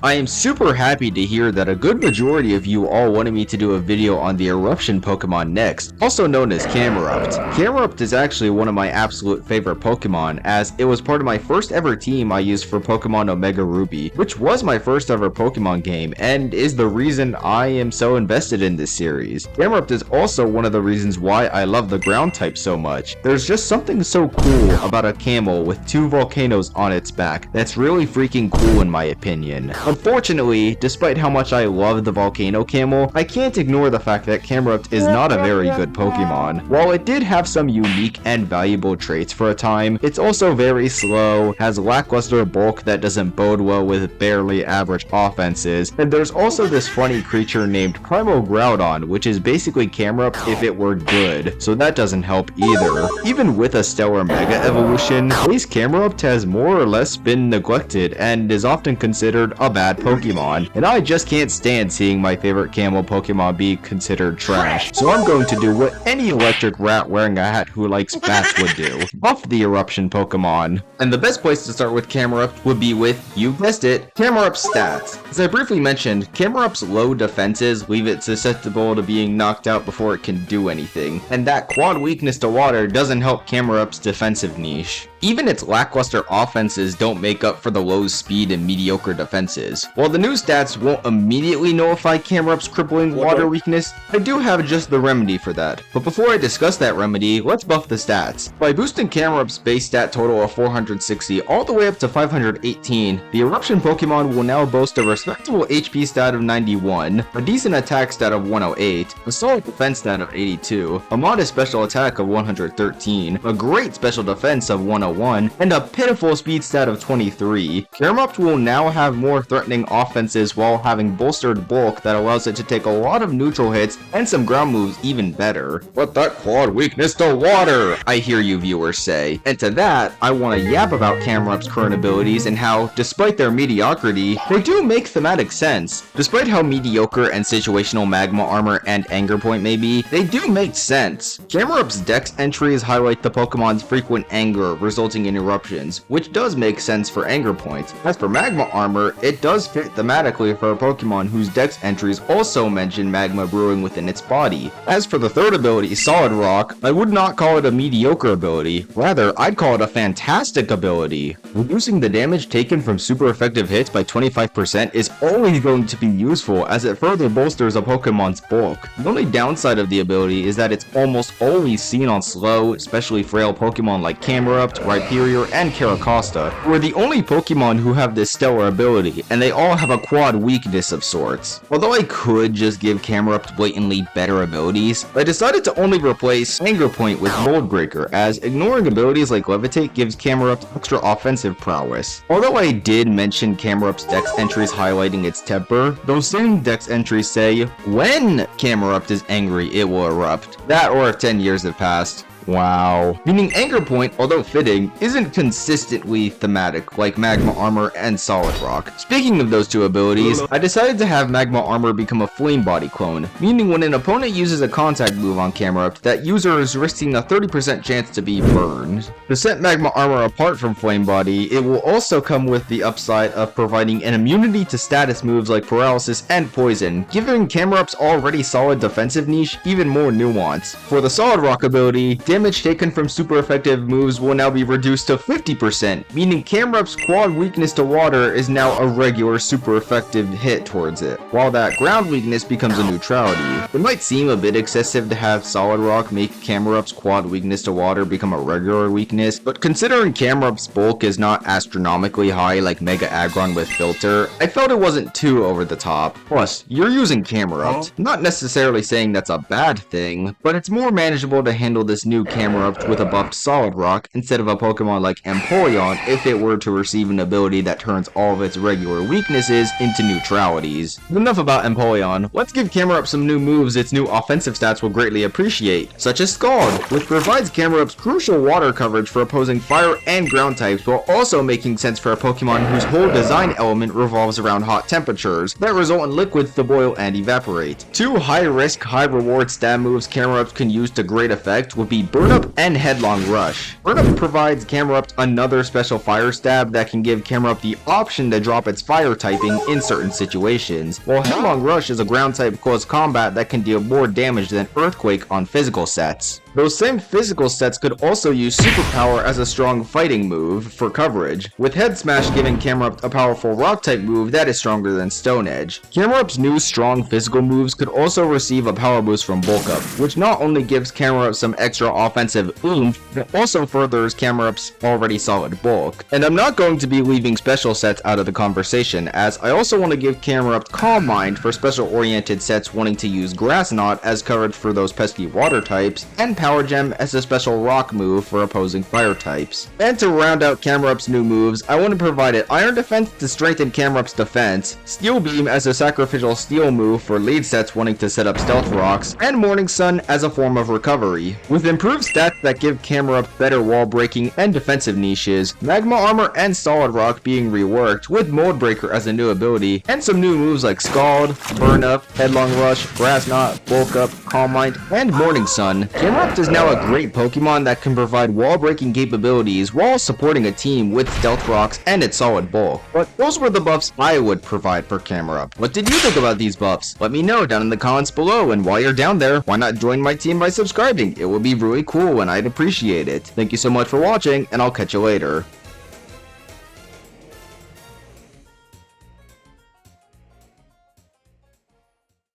I am super happy to hear that a good majority of you all wanted me to do a video on the eruption Pokemon next, also known as Camerupt. Camerupt is actually one of my absolute favorite Pokemon, as it was part of my first ever team I used for Pokemon Omega Ruby, which was my first ever Pokemon game, and is the reason I am so invested in this series. Camerupt is also one of the reasons why I love the ground type so much. There's just something so cool about a camel with two volcanoes on its back that's really freaking cool in my opinion. Unfortunately, despite how much I love the volcano camel, I can't ignore the fact that Camerupt is not a very good Pokemon. While it did have some unique and valuable traits for a time, it's also very slow, has lackluster bulk that doesn't bode well with barely average offenses, and there's also this funny creature named Primal Groudon, which is basically Camerupt if it were good, so that doesn't help either. Even with a stellar mega evolution, base Camerupt has more or less been neglected and is often considered a bad Pokemon, and I just can't stand seeing my favorite camel Pokemon be considered trash, so I'm going to do what any electric rat wearing a hat who likes bats would do: buff the eruption Pokemon. And the best place to start with Camerupt would be with, you guessed it, Camerupt's stats. As I briefly mentioned, Camerupt's low defenses leave it susceptible to being knocked out before it can do anything, and that quad weakness to water doesn't help Camerupt's defensive niche. Even its lackluster offenses don't make up for the low speed and mediocre defenses. While the new stats won't immediately nullify Camerupt's crippling water weakness, I do have just the remedy for that. But before I discuss that remedy, let's buff the stats. By boosting Camerupt's base stat total of 460 all the way up to 518, the eruption Pokemon will now boast a respectable HP stat of 91, a decent attack stat of 108, a solid defense stat of 82, a modest special attack of 113, a great special defense of 101, and a pitiful speed stat of 23. Camerupt will now have more threatening offenses while having bolstered bulk that allows it to take a lot of neutral hits and some ground moves even better. But that quad weakness to water, I hear you viewers say. And to that, I want to yap about Camerupt's current abilities and how, despite their mediocrity, they do make thematic sense. Despite how mediocre and situational Magma Armor and Anger Point may be, they do make sense. Camerupt's Dex entries highlight the Pokemon's frequent anger, resulting in eruptions, which does make sense for Anger Points. As for Magma Armor, it does fit thematically for a Pokemon whose Dex entries also mention magma brewing within its body. As for the third ability, Solid Rock, I would not call it a mediocre ability, rather I'd call it a fantastic ability. Reducing the damage taken from super effective hits by 25% is always going to be useful as it further bolsters a Pokemon's bulk. The only downside of the ability is that it's almost always seen on slow, especially frail Pokemon like Camerupt, Rhyperior, and Caracosta, who are the only Pokemon who have this stellar ability, and they all have a quad weakness of sorts. Although I could just give Camerupt blatantly better abilities, I decided to only replace Anger Point with Mold Breaker, as ignoring abilities like Levitate gives Camerupt extra offensive prowess. Although I did mention Camerupt's Dex entries highlighting its temper, those same Dex entries say, when Camerupt is angry, it will erupt. That or if 10 years have passed. Wow. Meaning Anger Point, although fitting, isn't consistently thematic like Magma Armor and Solid Rock. Speaking of those two abilities, I decided to have Magma Armor become a Flame Body clone, meaning when an opponent uses a contact move on Camerupt, that user is risking a 30% chance to be burned. To set Magma Armor apart from Flame Body, it will also come with the upside of providing an immunity to status moves like Paralysis and Poison, giving Camerupt's already solid defensive niche even more nuance. For the Solid Rock ability, damage taken from super effective moves will now be reduced to 50%, meaning Camerupt's quad weakness to water is now a regular super effective hit towards it, while that ground weakness becomes a neutrality. It might seem a bit excessive to have Solid Rock make Camerupt's quad weakness to water become a regular weakness, but considering Camerupt's bulk is not astronomically high like Mega Aggron with Filter, I felt it wasn't too over the top. Plus, you're using Camerupt. Not necessarily saying that's a bad thing, but it's more manageable to handle this new Camerupt with a buffed Solid Rock instead of a Pokemon like Empoleon if it were to receive an ability that turns all of its regular weaknesses into neutralities. Enough about Empoleon, let's give Camerupt some new moves its new offensive stats will greatly appreciate, such as Scald, which provides Camerupt's crucial water coverage for opposing fire and ground types while also making sense for a Pokemon whose whole design element revolves around hot temperatures that result in liquids to boil and evaporate. Two high-risk, high-reward stat moves Camerupt can use to great effect would be Burn Up and Headlong Rush. Burn Up provides Camerupt another special fire stab that can give Camerupt the option to drop its fire typing in certain situations, while Headlong Rush is a ground type close combat that can deal more damage than Earthquake on physical sets. Those same physical sets could also use Superpower as a strong fighting move for coverage, with Head Smash giving Camerupt a powerful rock type move that is stronger than Stone Edge. Camerupt's new strong physical moves could also receive a power boost from Bulk Up, which not only gives Camerupt some extra offensive oomph, but also furthers Camerupt's already solid bulk. And I'm not going to be leaving special sets out of the conversation, as I also want to give Camerupt Calm Mind for special oriented sets wanting to use Grass Knot as coverage for those pesky water types, and Power Gem as a special rock move for opposing fire types. And to round out Camerupt's new moves, I want to provide it Iron Defense to strengthen Camerupt's defense, Steel Beam as a sacrificial steel move for lead sets wanting to set up stealth rocks, and Morning Sun as a form of recovery. With improved stats that give Camerupt better wall breaking and defensive niches, Magma Armor and Solid Rock being reworked, with Mold Breaker as a new ability, and some new moves like Scald, Burn Up, Headlong Rush, Grass Knot, Bulk Up, Calm Mind, and Morning Sun, Camerupt is now a great Pokemon that can provide wall-breaking capabilities while supporting a team with Stealth Rocks and its solid bulk. But those were the buffs I would provide for Camerupt. What did you think about these buffs? Let me know down in the comments below, and while you're down there, why not join my team by subscribing? It would be really cool and I'd appreciate it. Thank you so much for watching, and I'll catch you later.